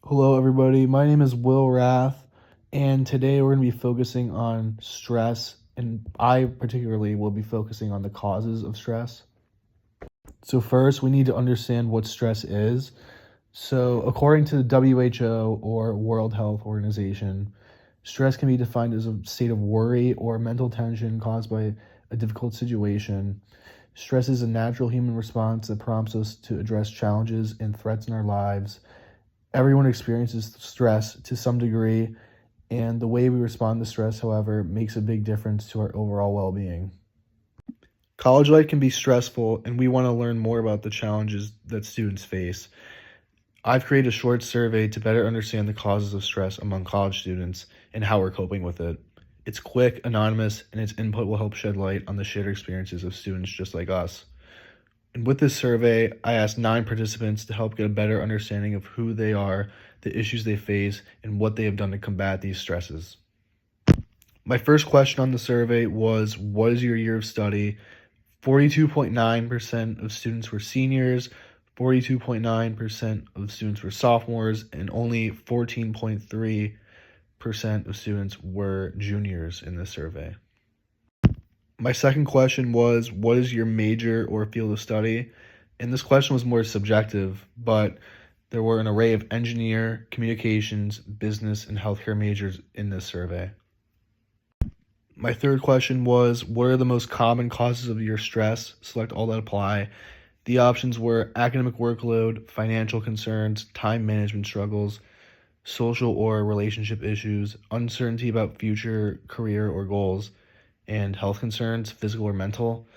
Hello, everybody. My name is Will Rath, and today we're going to be focusing on stress, and I particularly will be focusing on the causes of stress. So, first, we need to understand what stress is. So, according to the WHO or World Health Organization, stress can be defined as a state of worry or mental tension caused by a difficult situation. Stress is a natural human response that prompts us to address challenges and threats in our lives. Everyone experiences stress to some degree, and the way we respond to stress, however, makes a big difference to our overall well being. College life can be stressful, and we want to learn more about the challenges that students face. I've created a short survey to better understand the causes of stress among college students and how we're coping with it. It's quick, anonymous, and its input will help shed light on the shared experiences of students just like us. And with this survey, I asked 9 participants to help get a better understanding of who they are, the issues they face, and what they have done to combat these stresses. My first question on the survey was, what is your year of study? 42.9% of students were seniors, 42.9% of students were sophomores, and only 14.3% of students were juniors in this survey. My second question was, what is your major or field of study? And this question was more subjective, but there were an array of engineer, communications, business, and healthcare majors in this survey. My third question was, what are the most common causes of your stress? Select all that apply. The options were academic workload, financial concerns, time management struggles, social or relationship issues, uncertainty about future career or goals, and health concerns, physical or mental.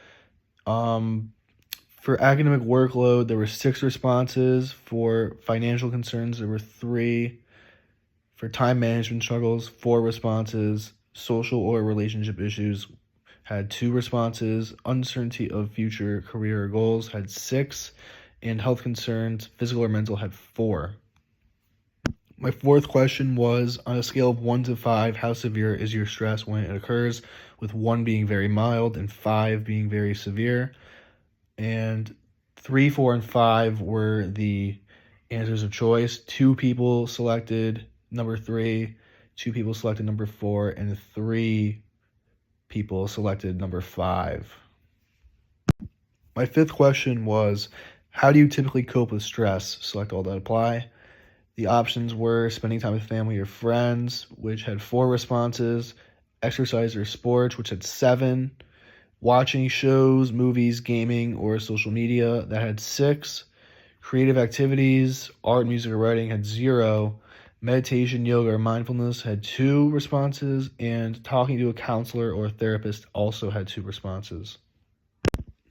For academic workload, there were 6 responses. For financial concerns, there were 3. For time management struggles, 4 responses. Social or relationship issues had 2 responses. Uncertainty of future career or goals had 6. And health concerns, physical or mental, had 4. My fourth question was, on a scale of 1 to 5, how severe is your stress when it occurs, with 1 being very mild and 5 being very severe? And 3, 4, and 5 were the answers of choice. 2 people selected number 3, 2 people selected number 4, and 3 people selected number 5. My fifth question was, how do you typically cope with stress? Select all that apply. The options were spending time with family or friends, which had 4 responses, exercise or sports, which had 7, watching shows, movies, gaming, or social media, that had 6, creative activities, art, music, or writing had 0, meditation, yoga, or mindfulness had 2 responses, and talking to a counselor or a therapist also had 2 responses.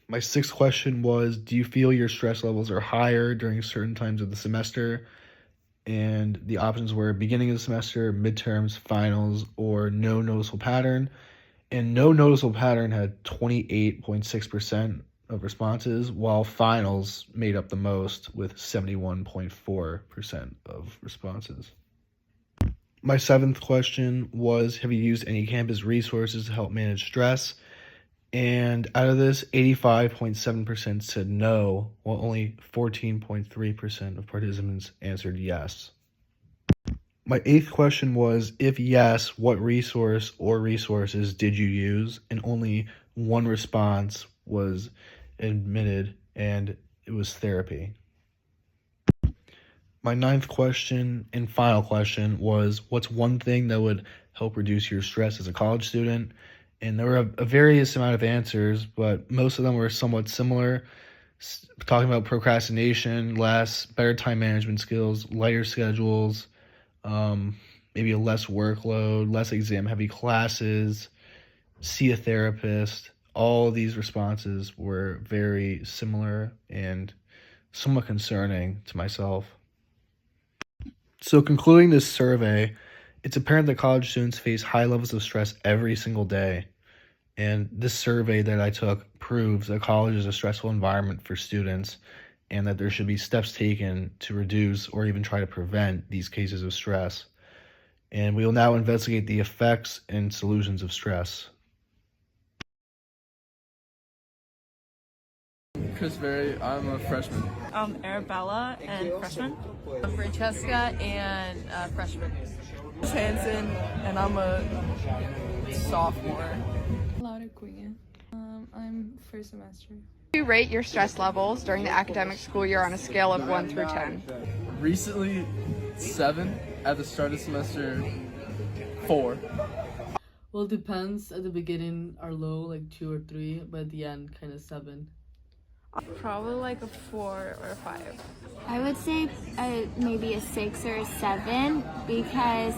My sixth question was, do you feel your stress levels are higher during certain times of the semester? And the options were beginning of the semester, midterms, finals, or no noticeable pattern. And no noticeable pattern had 28.6% of responses, while finals made up the most with 71.4% of responses. My seventh question was, have you used any campus resources to help manage stress? And out of this, 85.7% said no, while only 14.3% of participants answered yes. My eighth question was, if yes, what resource or resources did you use? And only 1 response was admitted, and it was therapy. My ninth question and final question was, what's one thing that would help reduce your stress as a college student? And there were a various amount of answers, but most of them were somewhat similar, talking about procrastination, less, better time management skills, lighter schedules, maybe a less workload, less exam-heavy classes, see a therapist. All of these responses were very similar and somewhat concerning to myself. So concluding this survey, it's apparent that college students face high levels of stress every single day. And this survey that I took proves that college is a stressful environment for students and that there should be steps taken to reduce or even try to prevent these cases of stress. And we will now investigate the effects and solutions of stress. Chris Berry. I'm a freshman. I'm Arabella and freshman. I'm Francesca and freshman. Hanson and I'm a sophomore. Laura Cunha. I'm first semester. You rate your stress levels during the academic school year on a scale of 1 through 10. Recently, 7. At the start of semester, 4. Well, it depends. At the beginning are low, like 2 or 3, but at the end, kind of 7. Probably like a 4 or a 5. I would say maybe a 6 or a 7 because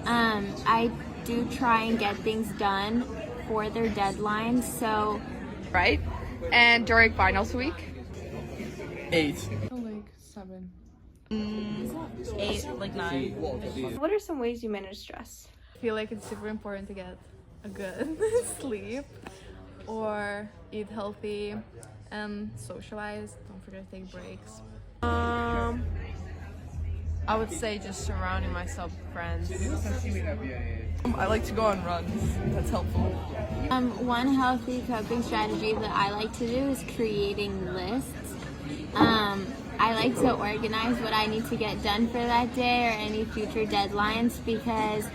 I do try and get things done for their deadlines. So, Right? And during finals week? 8. Oh, like 7. 8, like 9. What are some ways you manage stress? I feel like it's super important to get a good sleep or eat healthy and socialize. Don't forget to take breaks. I would say just surrounding myself with friends. I like to go on runs. That's helpful. one healthy coping strategy that I like to do is creating lists. I like to organize what I need to get done for that day or any future deadlines because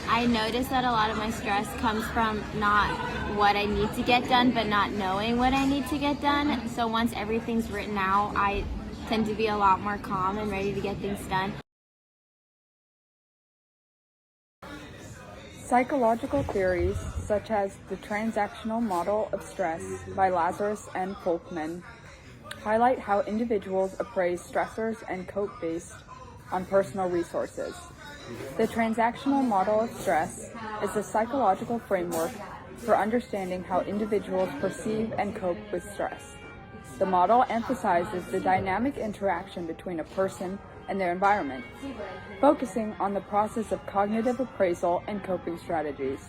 I notice that a lot of my stress comes from not what I need to get done, but not knowing what I need to get done. So once everything's written out, I tend to be a lot more calm and ready to get things done. Psychological theories, such as the transactional model of stress by Lazarus and Folkman, highlight how individuals appraise stressors and cope based on personal resources. The transactional model of stress is a psychological framework for understanding how individuals perceive and cope with stress. The model emphasizes the dynamic interaction between a person and their environment, focusing on the process of cognitive appraisal and coping strategies.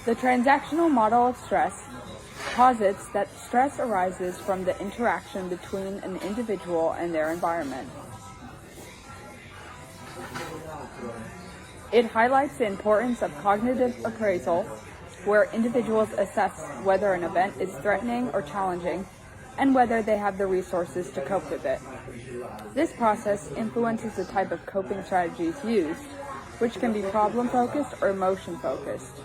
The transactional model of stress posits that stress arises from the interaction between an individual and their environment. It highlights the importance of cognitive appraisal, where individuals assess whether an event is threatening or challenging, and whether they have the resources to cope with it. This process influences the type of coping strategies used, which can be problem-focused or emotion-focused.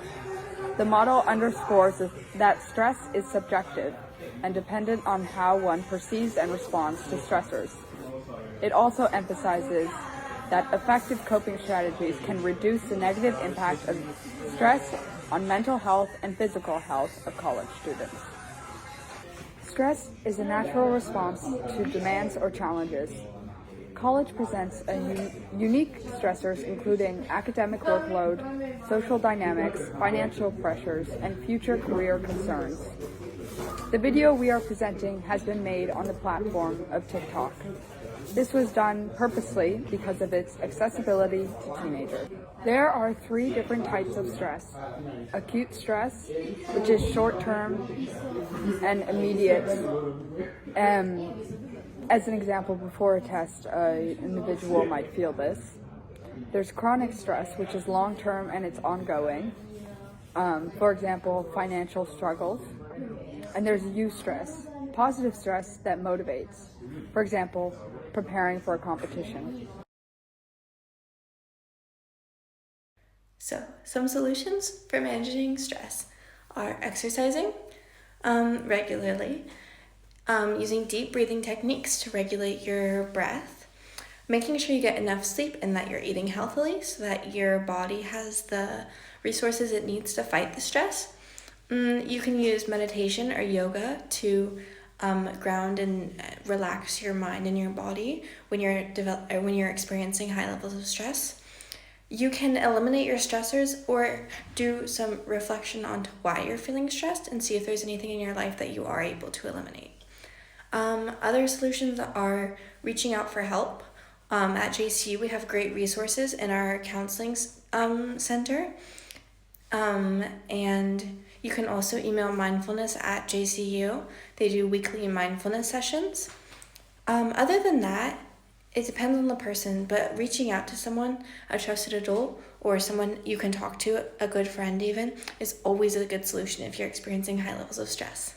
The model underscores that stress is subjective and dependent on how one perceives and responds to stressors. It also emphasizes that effective coping strategies can reduce the negative impact of stress on mental health and physical health of college students. Stress is a natural response to demands or challenges. College presents unique stressors including academic workload, social dynamics, financial pressures, and future career concerns. The video we are presenting has been made on the platform of TikTok. This was done purposely because of its accessibility to teenagers. There are 3 different types of stress. Acute stress, which is short-term and immediate. As an example, before a test, an individual might feel this. There's chronic stress, which is long-term and it's ongoing. For example, financial struggles. And there's eustress, positive stress that motivates. For example, preparing for a competition. So, some solutions for managing stress are exercising regularly, using deep breathing techniques to regulate your breath, making sure you get enough sleep and that you're eating healthily so that your body has the resources it needs to fight the stress. You can use meditation or yoga to ground and relax your mind and your body when you're experiencing high levels of stress. You can eliminate your stressors or do some reflection on why you're feeling stressed and see if there's anything in your life that you are able to eliminate. Other solutions are reaching out for help. At JCU, we have great resources in our counseling center. And you can also email mindfulness at JCU. They do weekly mindfulness sessions. Other than that, it depends on the person, but reaching out to someone, a trusted adult, or someone you can talk to, a good friend even, is always a good solution if you're experiencing high levels of stress.